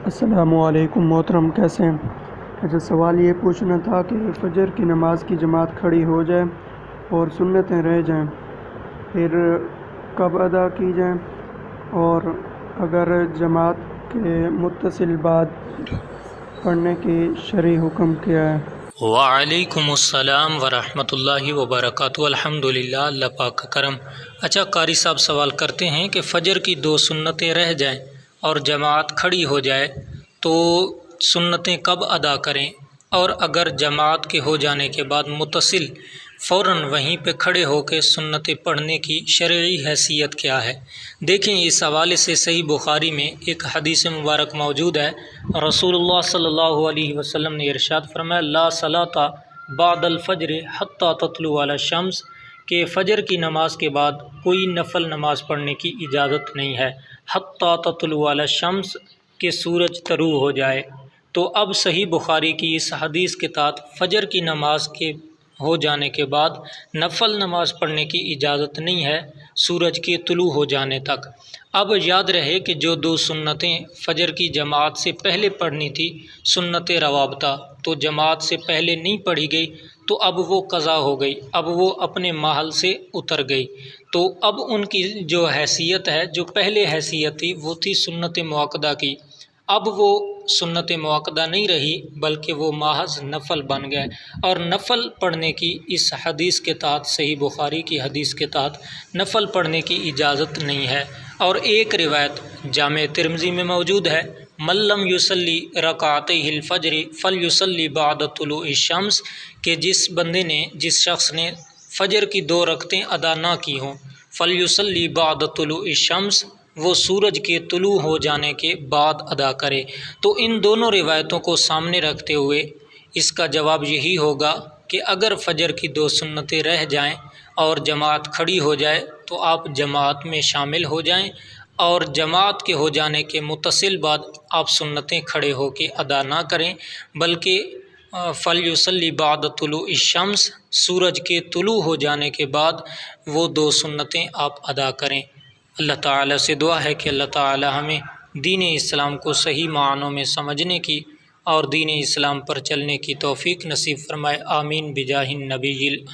السلام علیکم محترم، کیسے ہیں؟ اچھا، سوال یہ پوچھنا تھا کہ فجر کی نماز کی جماعت کھڑی ہو جائے اور سنتیں رہ جائیں، پھر کب ادا کی جائیں، اور اگر جماعت کے متصل بعد پڑھنے کی شرعی حکم کیا ہے؟ وعلیکم السلام ورحمۃ اللہ وبرکاتہ۔ الحمدللہ، اللہ پاک کا کرم۔ اچھا، قاری صاحب سوال کرتے ہیں کہ فجر کی 2 سنتیں رہ جائیں اور جماعت کھڑی ہو جائے تو سنتیں کب ادا کریں، اور اگر جماعت کے ہو جانے کے بعد متصل فوراً وہیں پہ کھڑے ہو کے سنتیں پڑھنے کی شرعی حیثیت کیا ہے؟ دیکھیں، اس حوالے سے صحیح بخاری میں ایک حدیث مبارک موجود ہے۔ رسول اللہ صلی اللہ علیہ وسلم نے ارشاد فرمایا، لا صلاۃ بعد الفجر حتی تطلع الشمس، کہ فجر کی نماز کے بعد کوئی نفل نماز پڑھنے کی اجازت نہیں ہے حتی تطلع الشمس، کہ سورج طلوع ہو جائے۔ تو اب صحیح بخاری کی اس حدیث کے تحت فجر کی نماز کے ہو جانے کے بعد نفل نماز پڑھنے کی اجازت نہیں ہے سورج کے طلوع ہو جانے تک۔ اب یاد رہے کہ جو 2 سنتیں فجر کی جماعت سے پہلے پڑھنی تھی، سنت روابطہ، تو جماعت سے پہلے نہیں پڑھی گئی تو اب وہ قضا ہو گئی، اب وہ اپنے محل سے اتر گئی۔ تو اب ان کی جو حیثیت ہے، جو پہلے حیثیت تھی وہ تھی سنت مؤکدہ کی، اب وہ سنت مؤکدہ نہیں رہی بلکہ وہ محض نفل بن گئے، اور نفل پڑھنے کی اس حدیث کے تحت، صحیح بخاری کی حدیث کے تحت نفل پڑھنے کی اجازت نہیں ہے۔ اور ایک روایت جامع ترمذی میں موجود ہے، من لم یصلی رکعتیہ الفجر فلیصلی بعد طلوع الشمس، کہ جس شخص نے فجر کی 2 رکعتیں ادا نہ کی ہوں، فلیصلی بعد طلوع الشمس، وہ سورج کے طلوع ہو جانے کے بعد ادا کرے۔ تو ان دونوں روایتوں کو سامنے رکھتے ہوئے اس کا جواب یہی ہوگا کہ اگر فجر کی 2 سنتیں رہ جائیں اور جماعت کھڑی ہو جائے تو آپ جماعت میں شامل ہو جائیں، اور جماعت کے ہو جانے کے متصل بعد آپ سنتیں کھڑے ہو کے ادا نہ کریں، بلکہ فلیصلی بعد طلوع الشمس، سورج کے طلوع ہو جانے کے بعد وہ 2 سنتیں آپ ادا کریں۔ اللہ تعالیٰ سے دعا ہے کہ اللہ تعالیٰ ہمیں دین اسلام کو صحیح معنوں میں سمجھنے کی اور دین اسلام پر چلنے کی توفیق نصیب فرمائے۔ آمین بجاہ النبی